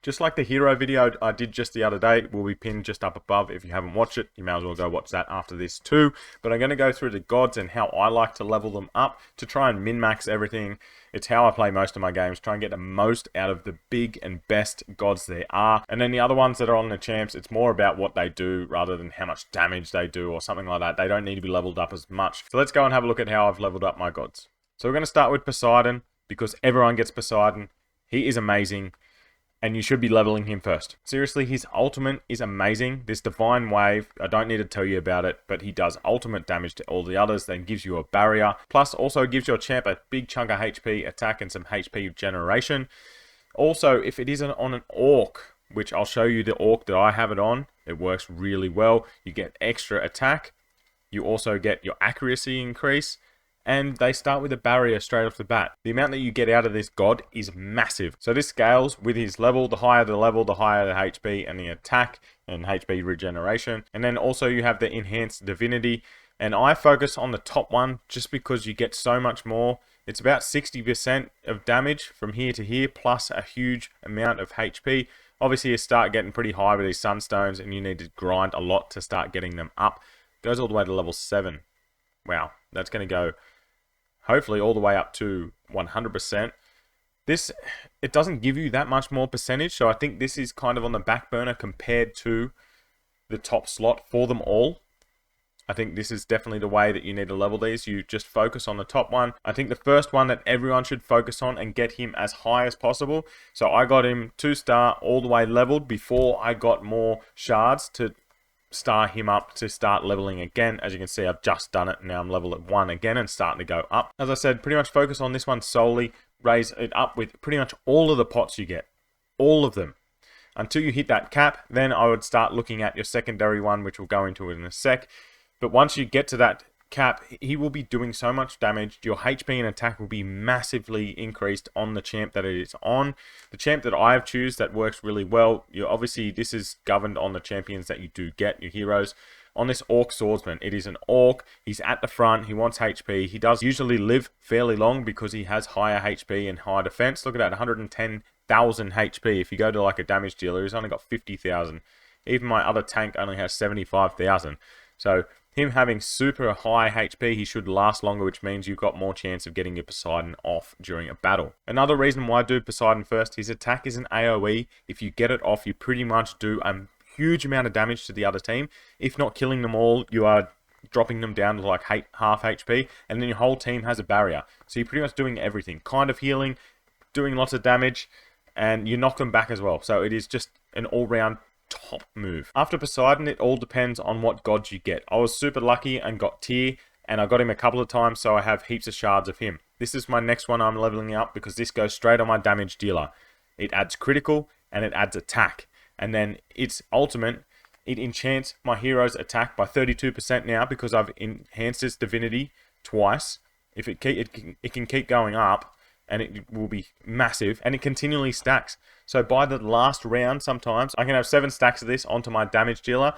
Just like the hero video I did just the other day, will be pinned just up above. If you haven't watched it, you may as well go watch that after this too. But I'm going to go through the gods and how I like to level them up to try and min-max everything. It's how I play most of my games, try and get the most out of the big and best gods there are. And then the other ones that are on the champs, it's more about what they do rather than how much damage they do or something like that. They don't need to be leveled up as much. So let's go and have a look at how I've leveled up my gods. So we're going to start with Poseidon, because everyone gets Poseidon. He is amazing, and you should be leveling him first. Seriously, his ultimate is amazing. This Divine Wave, I don't need to tell you about it, but he does ultimate damage to all the others, then gives you a barrier. Plus, also gives your champ a big chunk of HP attack and some HP generation. Also, if it isn't on an orc, which I'll show you the orc that I have it on, it works really well. You get extra attack. You also get your accuracy increase. And they start with a barrier straight off the bat. The amount that you get out of this god is massive. So this scales with his level. The higher the level, the higher the HP and the attack and HP regeneration. And then also you have the enhanced divinity. And I focus on the top one just because you get so much more. It's about 60% of damage from here to here, plus a huge amount of HP. Obviously you start getting pretty high with these sunstones and you need to grind a lot to start getting them up. It goes all the way to level 7. Wow, that's going to go hopefully all the way up to 100%. This, it doesn't give you that much more percentage, so I think this is kind of on the back burner compared to the top slot for them all. I think this is definitely the way that you need to level these. You just focus on the top one. I think the first one that everyone should focus on and get him as high as possible. So I got him 2-star all the way leveled before I got more shards to star him up to start leveling again. As you can see, I've just done it. Now I'm level at 1 again and starting to go up. As I said, pretty much focus on this one solely. Raise it up with pretty much all of the pots you get. All of them. Until you hit that cap, then I would start looking at your secondary one, which we'll go into in a sec. But once you get to that cap, he will be doing so much damage. Your HP and attack will be massively increased on the champ that it is on. The champ that I have choose that works really well, obviously this is governed on the champions that you do get, your heroes. On this Orc Swordsman, it is an Orc, he's at the front, he wants HP, he does usually live fairly long because he has higher HP and higher defense. Look at that, 110,000 HP. If you go to like a damage dealer, he's only got 50,000. Even my other tank only has 75,000. So him having super high HP, he should last longer, which means you've got more chance of getting your Poseidon off during a battle. Another reason why I do Poseidon first, his attack is an AoE. If you get it off, you pretty much do a huge amount of damage to the other team. If not killing them all, you are dropping them down to like half HP, and then your whole team has a barrier. So you're pretty much doing everything. Kind of healing, doing lots of damage, and you knock them back as well. So it is just an all-round top move. After Poseidon, it all depends on what gods you get. I was super lucky and got tier, and I got him a couple of times, so I have heaps of shards of him. This is my next one I'm leveling up because this goes straight on my damage dealer. It adds critical and it adds attack. And then its ultimate, it enchants my hero's attack by 32% now because I've enhanced its divinity twice. If it can keep going up, and it will be massive, and it continually stacks. So by the last round, sometimes I can have 7 stacks of this onto my damage dealer,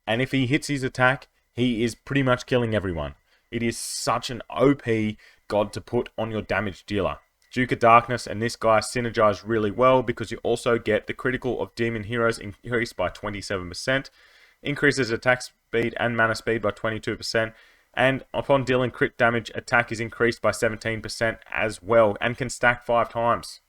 and if he hits his attack, he is pretty much killing everyone. It is such an OP god to put on your damage dealer. Duke of Darkness and this guy synergize really well because you also get the critical of demon heroes increased by 27%, increases attack speed and mana speed by 22%, and upon dealing crit damage, attack is increased by 17% as well, and can stack 5 times.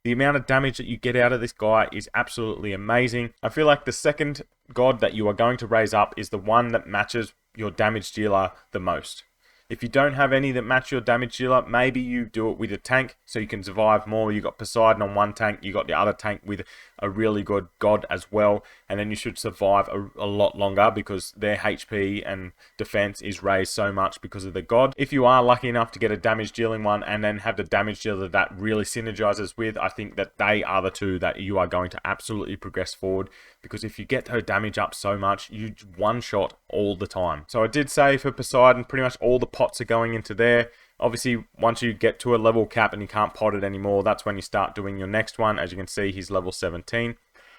The amount of damage that you get out of this guy is absolutely amazing. I feel like the second god that you are going to raise up is the one that matches your damage dealer the most. If you don't have any that match your damage dealer, maybe you do it with a tank so you can survive more. You got Poseidon on one tank, you got the other tank with a really good god as well, and then you should survive a lot longer because their HP and defense is raised so much because of the god. If you are lucky enough to get a damage dealing one and then have the damage dealer that really synergizes with, I think that they are the two that you are going to absolutely progress forward, because if you get her damage up so much, you one-shot all the time. So I did say for Poseidon, pretty much all the pots are going into there. Obviously, once you get to a level cap and you can't pot it anymore, that's when you start doing your next one. As you can see, he's level 17.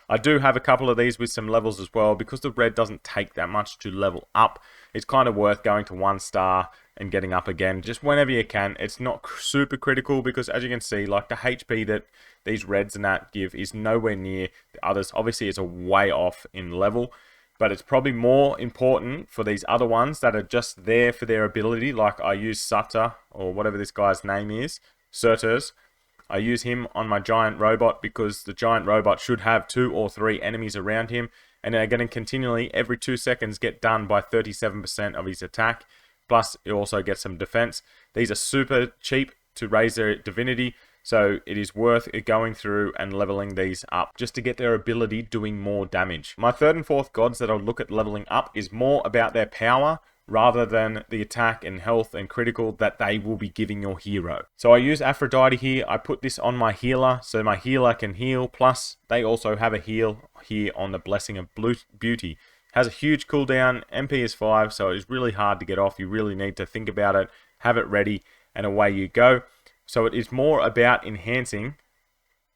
I do have a couple of these with some levels as well, because the red doesn't take that much to level up. It's kind of worth going to 1 star and getting up again, just whenever you can. It's not super critical because, as you can see, like the HP that these reds and that give is nowhere near the others. Obviously, it's a way off in level, but it's probably more important for these other ones that are just there for their ability. Like I use cter, or whatever this guy's name is, cters. I use him on my giant robot because the giant robot should have 2 or 3 enemies around him, and they're going to continually, every 2 seconds, get done by 37% of his attack. Plus, it also gets some defense. These are super cheap to raise their divinity, so it is worth it going through and leveling these up just to get their ability doing more damage. My third and fourth gods that I'll look at leveling up is more about their power rather than the attack and health and critical that they will be giving your hero. So I use Aphrodite here. I put this on my healer, so my healer can heal. Plus, they also have a heal here on the Blessing of Beauty. Has a huge cooldown. MP is 5, so it's really hard to get off. You really need to think about it, have it ready, and away you go. So it is more about enhancing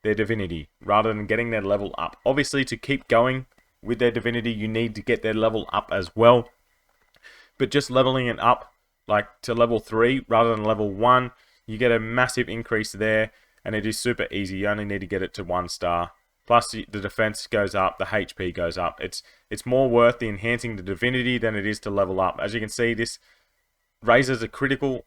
their divinity rather than getting their level up. Obviously, to keep going with their divinity, you need to get their level up as well. But just leveling it up like to level 3 rather than level 1, you get a massive increase there, and it is super easy. You only need to get it to 1 star. Plus the defense goes up, the HP goes up. It's more worth the enhancing the divinity than it is to level up. As you can see, this raises the critical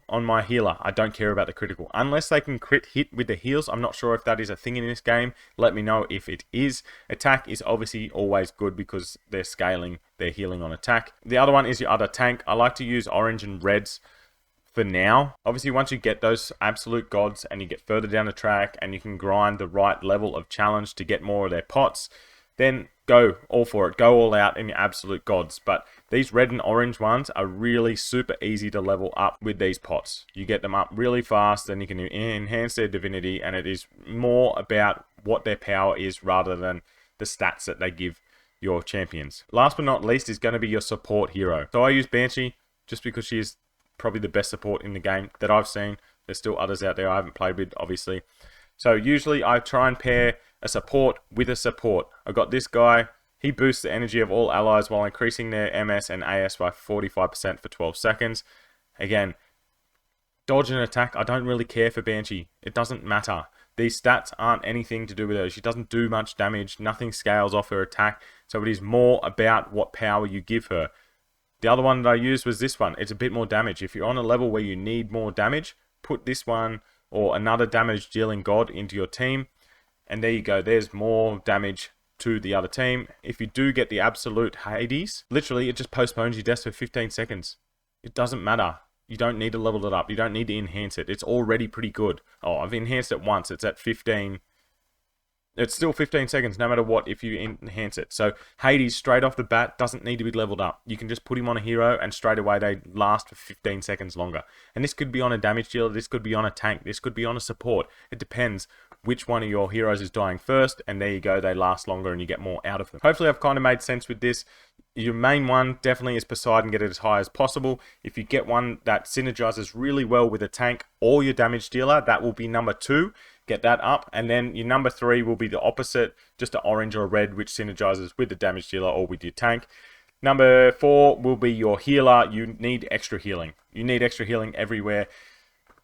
on my healer. I don't care about the critical. Unless they can crit hit with the heals. I'm not sure if that is a thing in this game. Let me know if it is. Attack is obviously always good because they're scaling their healing on attack. The other one is your other tank. I like to use orange and reds for now. Obviously, once you get those absolute gods and you get further down the track and you can grind the right level of challenge to get more of their pots, then go all for it. Go all out in your absolute gods. But these red and orange ones are really super easy to level up with these pots. You get them up really fast, then you can enhance their divinity, and it is more about what their power is rather than the stats that they give your champions. Last but not least is going to be your support hero. So I use Banshee just because she is probably the best support in the game that I've seen. There's still others out there I haven't played with, obviously. So usually I try and pair a support with a support. I've got this guy. He boosts the energy of all allies while increasing their MS and AS by 45% for 12 seconds. Again, dodge and attack, I don't really care for Banshee. It doesn't matter. These stats aren't anything to do with her. She doesn't do much damage. Nothing scales off her attack. So it is more about what power you give her. The other one that I used was this one. It's a bit more damage. If you're on a level where you need more damage, put this one or another damage dealing god into your team. And there you go. There's more damage to the other team. If you do get the absolute Hades, literally it just postpones your death for 15 seconds. It doesn't matter. You don't need to level it up. You don't need to enhance it. It's already pretty good. Oh, I've enhanced it once. It's at 15. It's still 15 seconds no matter what if you enhance it. So Hades straight off the bat doesn't need to be leveled up. You can just put him on a hero and straight away they last for 15 seconds longer. And this could be on a damage dealer, this could be on a tank, this could be on a support. It depends which one of your heroes is dying first, and there you go, they last longer and you get more out of them. Hopefully I've kind of made sense with this. Your main one definitely is Poseidon, get it as high as possible. If you get one that synergizes really well with a tank or your damage dealer, that will be number 2. Get that up, and then your number 3 will be the opposite, just an orange or a red, which synergizes with the damage dealer or with your tank. Number 4 will be your healer. You need extra healing. You need extra healing everywhere.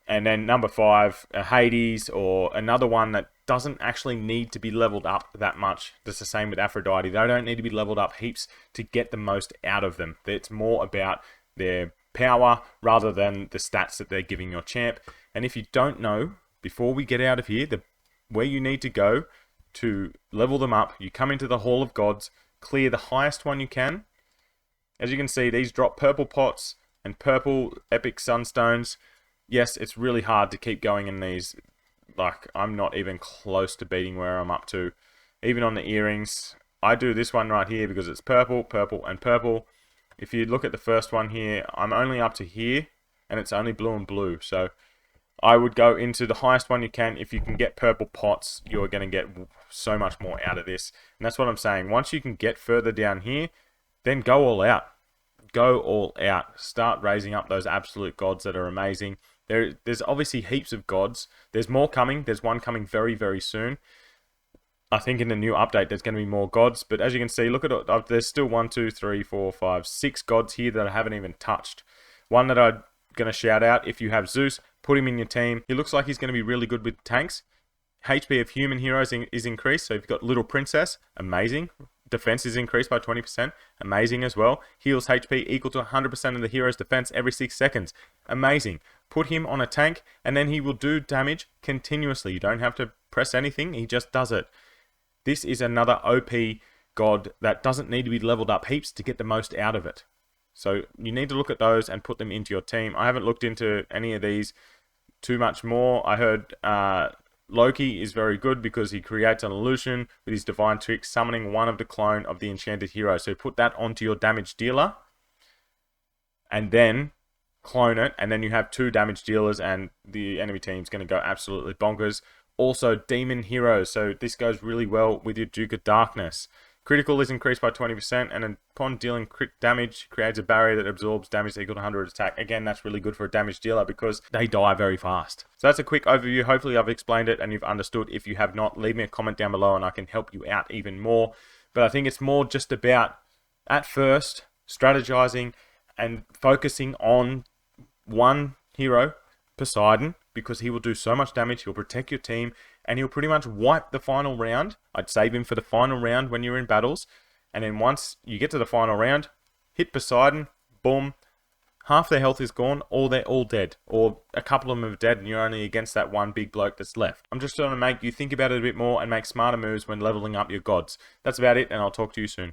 And then number 5, a Hades or another one that doesn't actually need to be leveled up that much. That's the same with Aphrodite. They don't need to be leveled up heaps to get the most out of them. It's more about their power rather than the stats that they're giving your champ. And if you don't know, before we get out of here, where you need to go to level them up, you come into the Hall of Gods, clear the highest one you can. As you can see, these drop purple pots and purple epic sunstones. Yes, it's really hard to keep going in these. Like, I'm not even close to beating where I'm up to. Even on the earrings, I do this one right here because it's purple, purple, and purple. If you look at the first one here, I'm only up to here, and it's only blue and blue. So I would go into the highest one you can. If you can get purple pots, you're going to get so much more out of this. And that's what I'm saying. Once you can get further down here, then go all out. Go all out. Start raising up those absolute gods that are amazing. There's obviously heaps of gods. There's more coming. There's one coming very, very soon. I think in the new update there's going to be more gods. But as you can see, look at it. There's still 1, 2, 3, 4, 5, 6 gods here that I haven't even touched. One that I'm going to shout out, if you have Zeus, put him in your team. He looks like he's going to be really good with tanks. HP of human heroes is increased, so if you've got Little Princess, amazing. Defense is increased by 20%, amazing as well. Heals HP equal to 100% of the hero's defense every 6 seconds, amazing. Put him on a tank, and then he will do damage continuously. You don't have to press anything, he just does it. This is another OP god that doesn't need to be leveled up heaps to get the most out of it. So you need to look at those and put them into your team. I haven't looked into any of these too much more. I heard Loki is very good because he creates an illusion with his divine trick, summoning one of the clone of the enchanted hero. So put that onto your damage dealer, and then clone it, and then you have 2 damage dealers, and the enemy team's going to go absolutely bonkers. Also, demon heroes. So this goes really well with your Duke of Darkness. Critical is increased by 20%, and upon dealing crit damage, creates a barrier that absorbs damage equal to 100 attack. Again, that's really good for a damage dealer because they die very fast. So that's a quick overview. Hopefully I've explained it and you've understood. If you have not, leave me a comment down below and I can help you out even more. But I think it's more just about, at first, strategizing and focusing on one hero, Poseidon, because he will do so much damage, he'll protect your team, and he'll pretty much wipe the final round. I'd save him for the final round when you're in battles, and then once you get to the final round, hit Poseidon, boom, half their health is gone, or they're all dead, or a couple of them are dead and you're only against that one big bloke that's left. I'm just trying to make you think about it a bit more and make smarter moves when leveling up your gods. That's about it, and I'll talk to you soon.